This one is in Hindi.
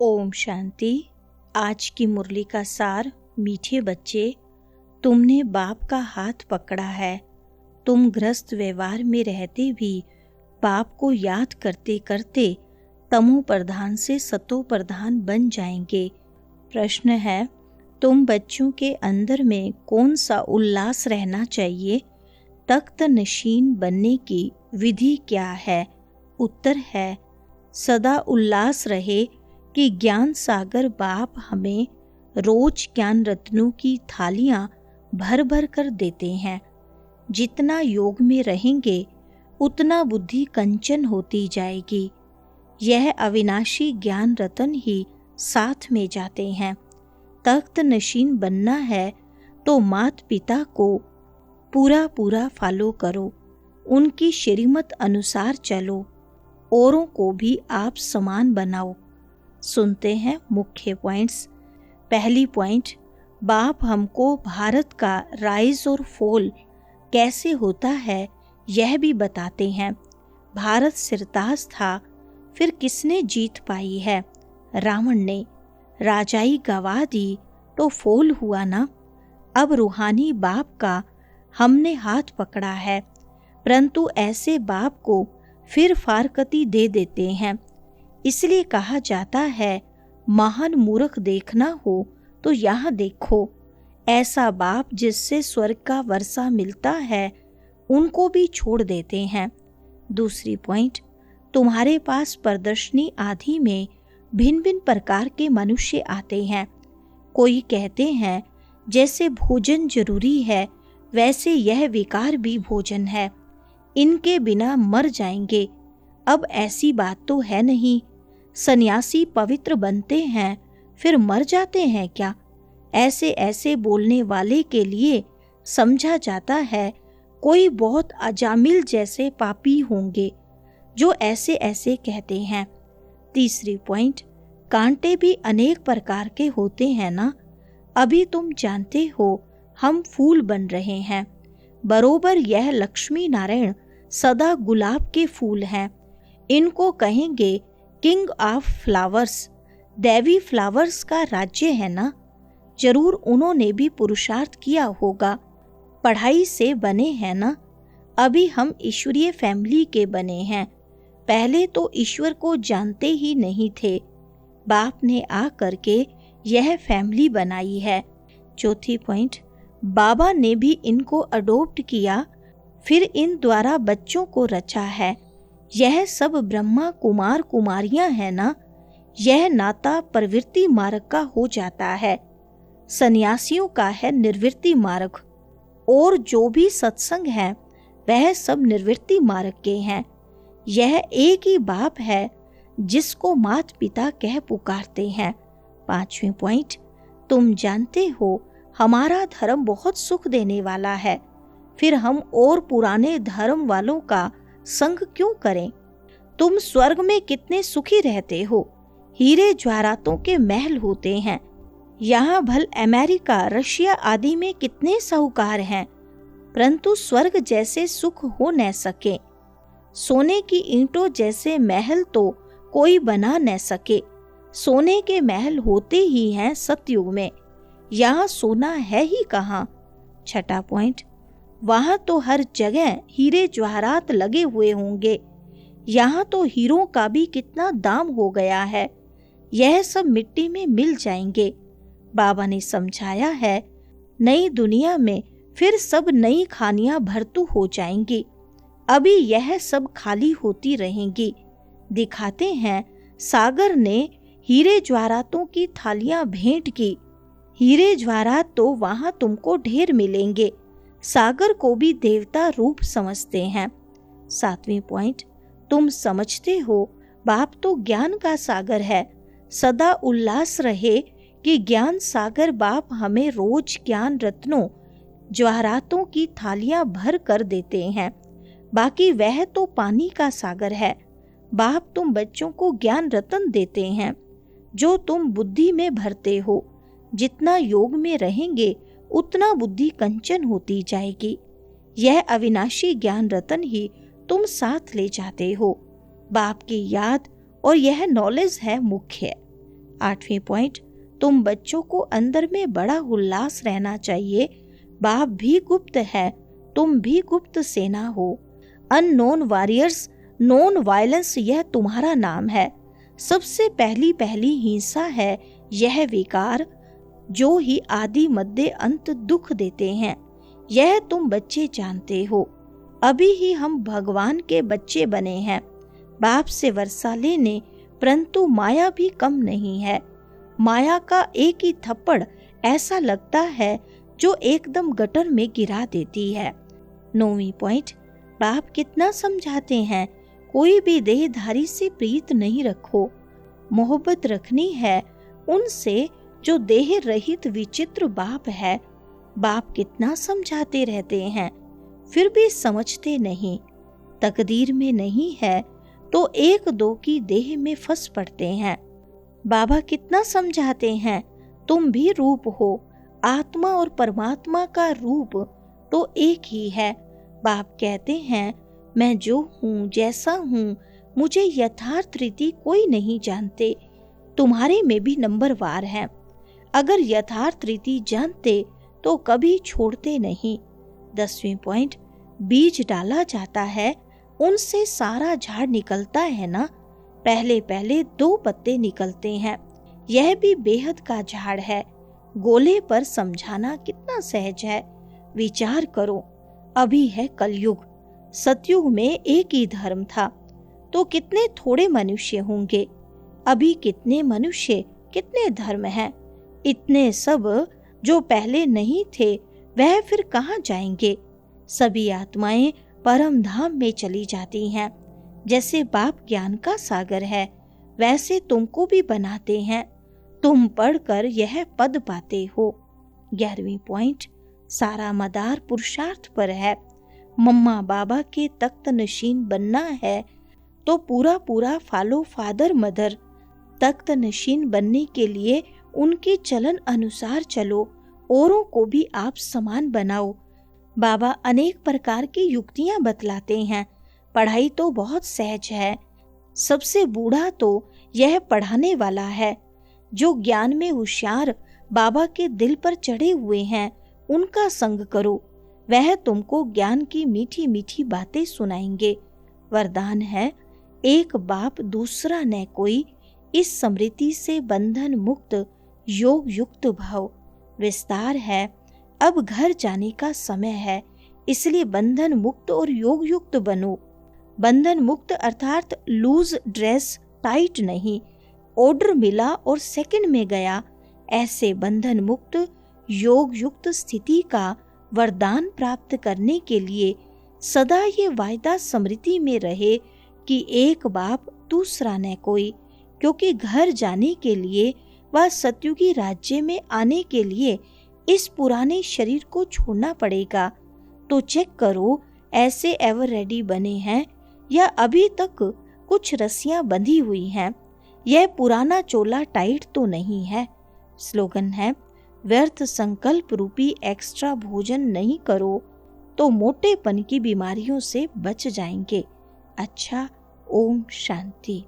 ओम शांति। आज की मुरली का सार। मीठे बच्चे, तुमने बाप का हाथ पकड़ा है। तुम ग्रस्त व्यवहार में रहते भी बाप को याद करते करते तमो प्रधान से सतो प्रधान बन जाएंगे। प्रश्न है, तुम बच्चों के अंदर में कौन सा उल्लास रहना चाहिए? तख्त नशीन बनने की विधि क्या है? उत्तर है, सदा उल्लास रहे कि ज्ञान सागर बाप हमें रोज ज्ञान रत्नों की थालियां भर भर कर देते हैं। जितना योग में रहेंगे उतना बुद्धि कंचन होती जाएगी। यह अविनाशी ज्ञान रतन ही साथ में जाते हैं। तख्त नशीन बनना है तो मात पिता को पूरा पूरा फॉलो करो, उनकी श्रीमत अनुसार चलो, औरों को भी आप समान बनाओ। सुनते हैं मुख्य पॉइंट्स। पहली पॉइंट, बाप हमको भारत का राइज और फॉल कैसे होता है यह भी बताते हैं। भारत सिरताज था, फिर किसने जीत पाई है? रावण ने। राजाई गवा दी तो फॉल हुआ ना। अब रूहानी बाप का हमने हाथ पकड़ा है, परंतु ऐसे बाप को फिर फारकती दे देते हैं। इसलिए कहा जाता है, महान मूर्ख देखना हो तो यहाँ देखो। ऐसा बाप जिससे स्वर्ग का वर्षा मिलता है उनको भी छोड़ देते हैं। दूसरी पॉइंट, तुम्हारे पास प्रदर्शनी आदि में भिन्न भिन्न प्रकार के मनुष्य आते हैं। कोई कहते हैं जैसे भोजन जरूरी है वैसे यह विकार भी भोजन है, इनके बिना मर जाएंगे। अब ऐसी बात तो है नहीं। सन्यासी पवित्र बनते हैं फिर मर जाते हैं क्या? ऐसे ऐसे बोलने वाले के लिए समझा जाता है कोई बहुत अजामिल जैसे पापी होंगे जो ऐसे ऐसे कहते हैं। तीसरी पॉइंट, कांटे भी अनेक प्रकार के होते हैं ना। अभी तुम जानते हो हम फूल बन रहे हैं, बरोबर यह लक्ष्मी नारायण सदा गुलाब के फूल हैं। इनको कहेंगे किंग ऑफ फ्लावर्स, दैवी फ्लावर्स का राज्य है ना। जरूर उन्होंने भी पुरुषार्थ किया होगा, पढ़ाई से बने हैं ना। अभी हम ईश्वरीय फैमिली के बने हैं, पहले तो ईश्वर को जानते ही नहीं थे। बाप ने आ करके यह फैमिली बनाई है। चौथी पॉइंट, बाबा ने भी इनको अडॉप्ट किया, फिर इन द्वारा बच्चों को रचा है। यह सब ब्रह्मा कुमार कुमारियां हैं ना। यह नाता प्रवृत्ति मार्ग का हो जाता है, सन्यासियों का है निर्वृत्ति मार्ग, और जो भी सत्संग है वह सब निर्वृत्ति मार्ग के हैं। यह एक ही बाप है जिसको मात पिता कह पुकारते हैं। पांचवें पॉइंट, तुम जानते हो हमारा धर्म बहुत सुख देने वाला है, फिर हम और पुराने धर्म वालों का संग क्यों करें? तुम स्वर्ग में कितने सुखी रहते हो, हीरे ज्वारातों के महल होते हैं। यहाँ भल अमेरिका रशिया आदि में कितने साहूकार हैं, परंतु स्वर्ग जैसे सुख हो न सके। सोने की ईंटों जैसे महल तो कोई बना न सके। सोने के महल होते ही हैं सतयुग में, यहाँ सोना है ही कहाँ। छठा पॉइंट, वहां तो हर जगह हीरे जवाहरात लगे हुए होंगे, यहाँ तो हीरों का भी कितना दाम हो गया है। यह सब मिट्टी में मिल जाएंगे। बाबा ने समझाया है, नई दुनिया में फिर सब नई खानियां भरतू हो जाएंगी, अभी यह सब खाली होती रहेंगी। दिखाते हैं सागर ने हीरे जवाहरातों की थालियां भेंट की। हीरे जवाहरात तो वहां तुमको ढेर मिलेंगे, सागर को भी देवता रूप समझते हैं। सातवीं पॉइंट, तुम समझते हो बाप तो ज्ञान का सागर है। सदा उल्लास रहे कि ज्ञान सागर बाप हमें रोज ज्ञान रत्नों जवाहरातों की थालियां भर कर देते हैं, बाकी वह तो पानी का सागर है। बाप तुम बच्चों को ज्ञान रत्न देते हैं जो तुम बुद्धि में भरते हो। जितना योग में रहेंगे उतना बुद्धि कंचन होती जाएगी। यह अविनाशी ज्ञान रतन ही तुम साथ ले जाते हो। बाप की याद और यह नॉलेज है मुख्य। 8वें पॉइंट, तुम बच्चों को अंदर में बड़ा उल्लास रहना चाहिए। बाप भी गुप्त है, तुम भी गुप्त सेना हो। अननोन वॉरियर्स, नॉन वायलेंस, यह तुम्हारा नाम है। सबसे पहली हिंसा है यह विकार, जो ही आदि मध्य अंत दुख देते हैं। यह तुम बच्चे जानते हो। अभी ही हम भगवान के बच्चे बने हैं, बाप से वर्षा लेने, परंतु माया भी कम नहीं है। माया का एक ही थप्पड़ ऐसा लगता है जो एकदम गटर में गिरा देती है। 9वीं पॉइंट, बाप कितना समझाते हैं, कोई भी देहधारी से प्रीत नहीं रखो। मोहब्बत रखनी है उनसे जो देह रहित विचित्र बाप है। बाप कितना समझाते रहते हैं, फिर भी समझते नहीं। तकदीर में नहीं है तो एक दो की देह में फंस पड़ते हैं। बाबा कितना समझाते हैं, तुम भी रूप हो, आत्मा और परमात्मा का रूप तो एक ही है। बाप कहते हैं, मैं जो हूँ, जैसा हूँ, मुझे यथार्थ रीति कोई नहीं जानते। तुम्हारे में भी नंबरवार है। अगर यथार्थ रीति जानते तो कभी छोड़ते नहीं। 10वें पॉइंट, बीज डाला जाता है, उनसे सारा झाड़ निकलता है ना। पहले पहले 2 पत्ते निकलते हैं, यह भी बेहद का झाड़ है। गोले पर समझाना कितना सहज है। विचार करो, अभी है कलयुग। सतयुग में एक ही धर्म था, तो कितने थोड़े मनुष्य होंगे। अभी कितने मनुष्य, कितने धर्म हैं। इतने सब जो पहले नहीं थे, वह फिर कहाँ जाएंगे। सभी आत्माएं परम धाम में चली जाती हैं। जैसे बाप ज्ञान का सागर है, वैसे तुमको भी बनाते हैं। तुम पढ़कर यह पद पाते हो। 11वीं पॉइंट, सारा मदार पुरुषार्थ पर है। मम्मा बाबा के तख्त नशीन बनना है तो पूरा पूरा फॉलो फादर मदर। तख्त नशीन बनने के लिए उनके चलन अनुसार चलो, औरों को भी आप समान बनाओ। बाबा अनेक प्रकार की युक्तियां बतलाते हैं। पढ़ाई तो बहुत सहज है। सबसे बूढ़ा तो यह पढ़ाने वाला है। जो ज्ञान में होशियार बाबा के दिल पर चढ़े हुए हैं, उनका संग करो, वह तुमको ज्ञान की मीठी मीठी बातें सुनाएंगे। वरदान है, एक बाप दूसरा न कोई, इस स्मृति से बंधन मुक्त योग युक्त भव। विस्तार है, अब घर जाने का समय है, इसलिए बंधन मुक्त और योग युक्त बनो। बंधन मुक्त अर्थात लूज ड्रेस, टाइट नहीं। ऑर्डर मिला और सेकंड में गया, ऐसे बंधन मुक्त योग युक्त स्थिति का वरदान प्राप्त करने के लिए सदा ये वायदा स्मृति में रहे कि एक बाप दूसरा न कोई। क्योंकि घर जाने के लिए व सतयुगी राज्य में आने के लिए इस पुराने शरीर को छोड़ना पड़ेगा। तो चेक करो, ऐसे एवर रेडी बने हैं या अभी तक कुछ रस्सियां बंधी हुई हैं। यह पुराना चोला टाइट तो नहीं है। स्लोगन है, व्यर्थ संकल्प रूपी एक्स्ट्रा भोजन नहीं करो तो मोटेपन की बीमारियों से बच जाएंगे। अच्छा, ओम शांति।